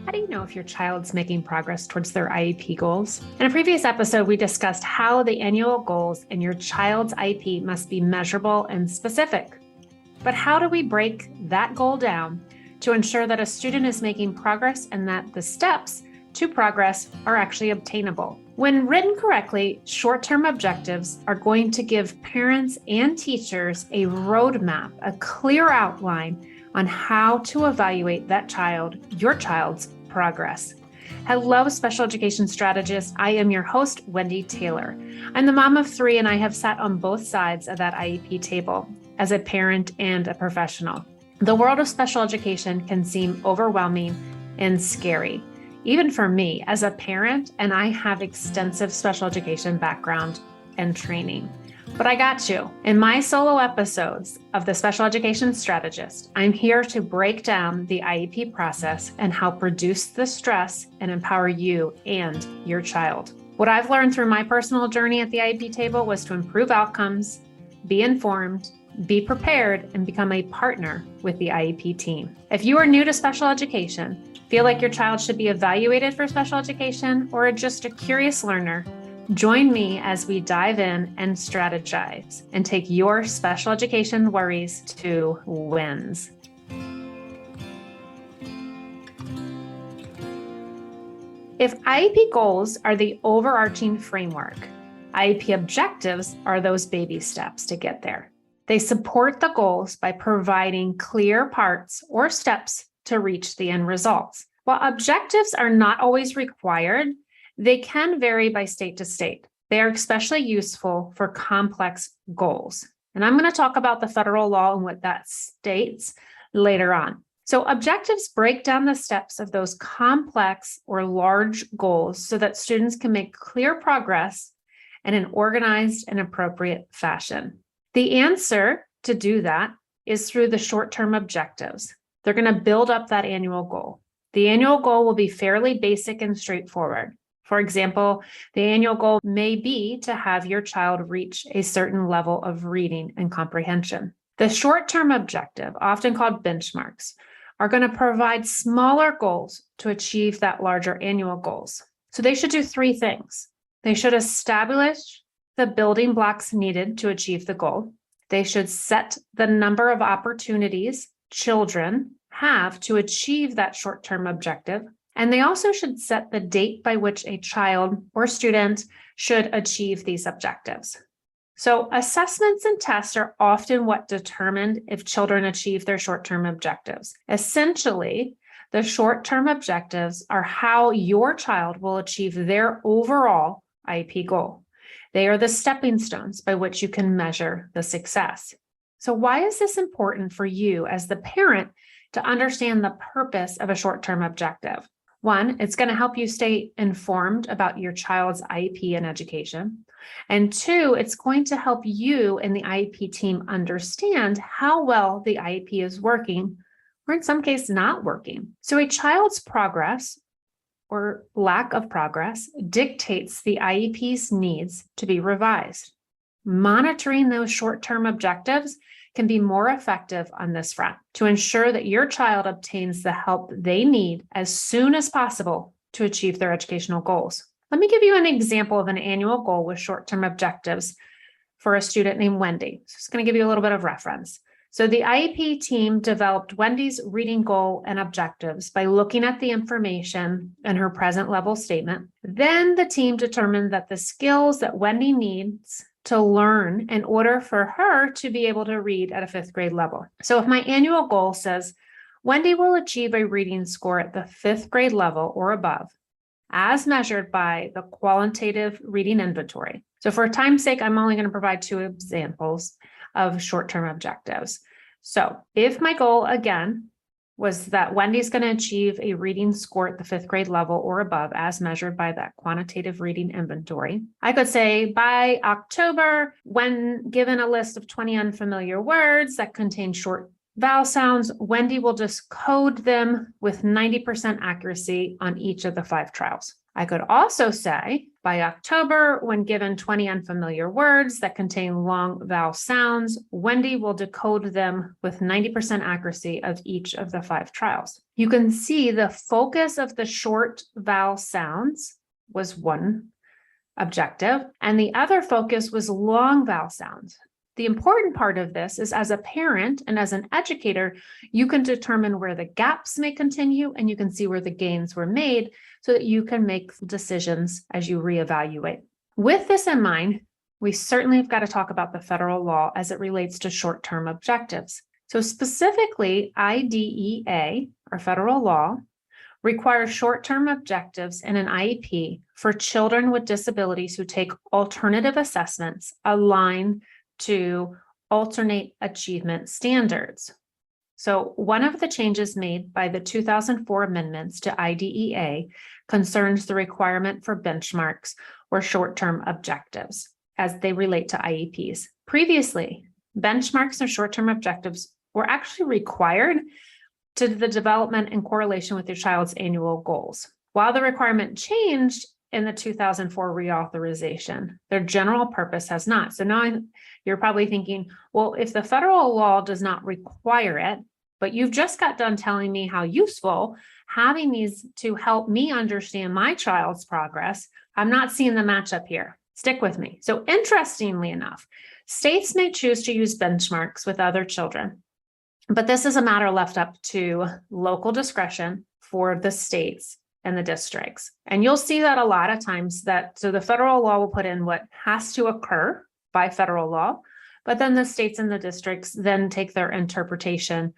How do you know if your child's making progress towards their IEP goals? In a previous episode, we discussed how the annual goals in your child's IEP must be measurable and specific. But how do we break that goal down to ensure that a student is making progress and that the steps to progress are actually obtainable? When written correctly, short-term objectives are going to give parents and teachers a roadmap, a clear outline on how to evaluate that child, your child's progress. Hello, special education strategist. I am your host, Wendy Taylor. I'm the mom of 3, and I have sat on both sides of that IEP table as a parent and a professional. The world of special education can seem overwhelming and scary, even for me as a parent, and I have extensive special education background and training. But I got you. In my solo episodes of the Special Education Strategist, I'm here to break down the IEP process and help reduce the stress and empower you and your child. What I've learned through my personal journey at the IEP table was to improve outcomes, be informed, be prepared, and become a partner with the IEP team. If you are new to special education, feel like your child should be evaluated for special education, or are just a curious learner, join me as we dive in and strategize and take your special education worries to wins. If IEP goals are the overarching framework, IEP objectives are those baby steps to get there. They support the goals by providing clear parts or steps to reach the end results. While objectives are not always required, they can vary by state to state. They are especially useful for complex goals. And I'm going to talk about the federal law and what that states later on. So objectives break down the steps of those complex or large goals so that students can make clear progress in an organized and appropriate fashion. The answer to do that is through the short-term objectives. They're going to build up that annual goal. The annual goal will be fairly basic and straightforward. For example, the annual goal may be to have your child reach a certain level of reading and comprehension. The short-term objective, often called benchmarks, are going to provide smaller goals to achieve that larger annual goals. So they should do 3 things. They should establish the building blocks needed to achieve the goal. They should set the number of opportunities children have to achieve that short-term objective. And they also should set the date by which a child or student should achieve these objectives. So assessments and tests are often what determine if children achieve their short-term objectives. Essentially, the short-term objectives are how your child will achieve their overall IEP goal. They are the stepping stones by which you can measure the success. So why is this important for you as the parent to understand the purpose of a short-term objective? 1, it's going to help you stay informed about your child's IEP and education. And 2, it's going to help you and the IEP team understand how well the IEP is working, or in some cases not working. So a child's progress or lack of progress dictates the IEP's needs to be revised. Monitoring those short-term objectives can be more effective on this front to ensure that your child obtains the help they need as soon as possible to achieve their educational goals. Let me give you an example of an annual goal with short-term objectives for a student named Wendy. So it's going to give you a little bit of reference. So the IEP team developed Wendy's reading goal and objectives by looking at the information in her present level statement. Then the team determined that the skills that Wendy needs to learn in order for her to be able to read at a 5th grade level. So if my annual goal says Wendy will achieve a reading score at the 5th grade level or above, as measured by the qualitative reading inventory. So for time's sake, I'm only going to provide 2 examples of short-term objectives. So if my goal again was that Wendy's going to achieve a reading score at the 5th grade level or above as measured by that quantitative reading inventory, I could say by October, when given a list of 20 unfamiliar words that contain short vowel sounds, Wendy will just code them with 90% accuracy on each of the 5 trials. I could also say by October, when given 20 unfamiliar words that contain long vowel sounds, Wendy will decode them with 90% accuracy of each of the 5 trials. You can see the focus of the short vowel sounds was one objective, and the other focus was long vowel sounds. The important part of this is, as a parent and as an educator, you can determine where the gaps may continue and you can see where the gains were made so that you can make decisions as you reevaluate. With this in mind, we certainly have got to talk about the federal law as it relates to short-term objectives. So specifically, IDEA, or federal law, requires short-term objectives in an IEP for children with disabilities who take alternative assessments aligned to alternate achievement standards. So one of the changes made by the 2004 amendments to IDEA concerns the requirement for benchmarks or short-term objectives as they relate to IEPs. Previously, benchmarks and short-term objectives were actually required to the development and correlation with your child's annual goals. While the requirement changed in the 2004 reauthorization, their general purpose has not. So now you're probably thinking, well, if the federal law does not require it, but you've just got done telling me how useful having these to help me understand my child's progress, I'm not seeing the matchup here. Stick with me. So interestingly enough, states may choose to use benchmarks with other children, but this is a matter left up to local discretion for the states and the districts. And you'll see that a lot of times so the federal law will put in what has to occur by federal law, but then the states and the districts then take their interpretation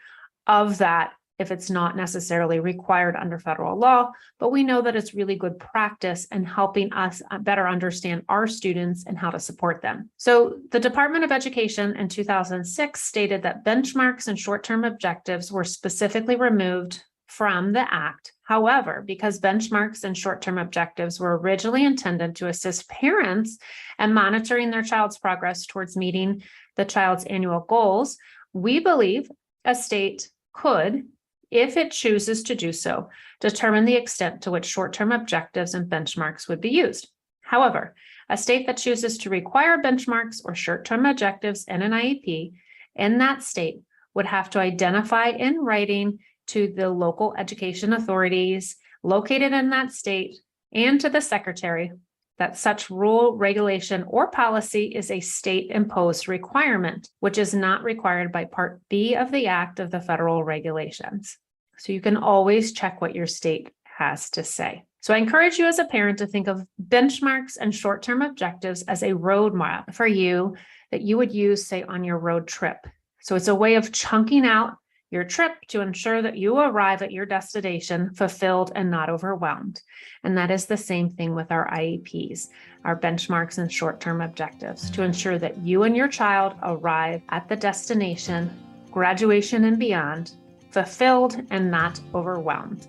of that if it's not necessarily required under federal law. But we know that it's really good practice in helping us better understand our students and how to support them. So the Department of Education in 2006 stated that benchmarks and short-term objectives were specifically removed from the Act. However, because benchmarks and short-term objectives were originally intended to assist parents in monitoring their child's progress towards meeting the child's annual goals, we believe a state could, if it chooses to do so, determine the extent to which short-term objectives and benchmarks would be used. However, a state that chooses to require benchmarks or short-term objectives in an IEP in that state would have to identify in writing to the local education authorities located in that state and to the secretary that such rule, regulation, or policy is a state-imposed requirement, which is not required by Part B of the Act of the federal regulations. So you can always check what your state has to say. So I encourage you as a parent to think of benchmarks and short-term objectives as a roadmap for you that you would use, say, on your road trip. So it's a way of chunking out your trip to ensure that you arrive at your destination fulfilled and not overwhelmed. And that is the same thing with our IEPs, our benchmarks and short-term objectives, to ensure that you and your child arrive at the destination, graduation and beyond, fulfilled and not overwhelmed.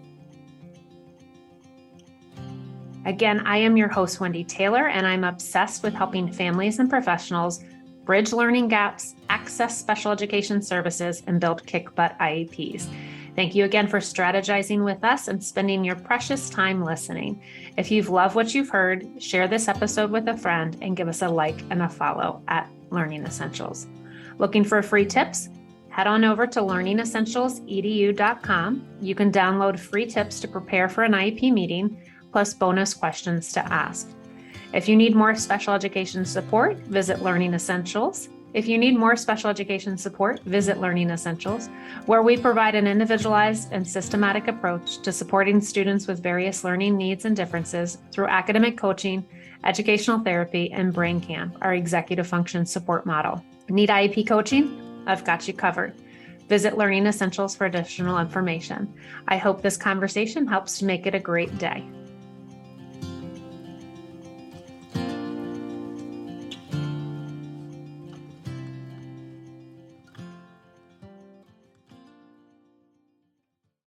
Again, I am your host, Wendy Taylor, and I'm obsessed with helping families and professionals bridge learning gaps, access special education services, and build kick-butt IEPs. Thank you again for strategizing with us and spending your precious time listening. If you've loved what you've heard, share this episode with a friend and give us a like and a follow at Learning Essentials. Looking for free tips? Head on over to learningessentialsedu.com. You can download free tips to prepare for an IEP meeting, plus bonus questions to ask. If you need more special education support, visit Learning Essentials. If you need more special education support, visit Learning Essentials, where we provide an individualized and systematic approach to supporting students with various learning needs and differences through academic coaching, educational therapy, and Brain Camp, our executive function support model. Need IEP coaching? I've got you covered. Visit Learning Essentials for additional information. I hope this conversation helps to make it a great day.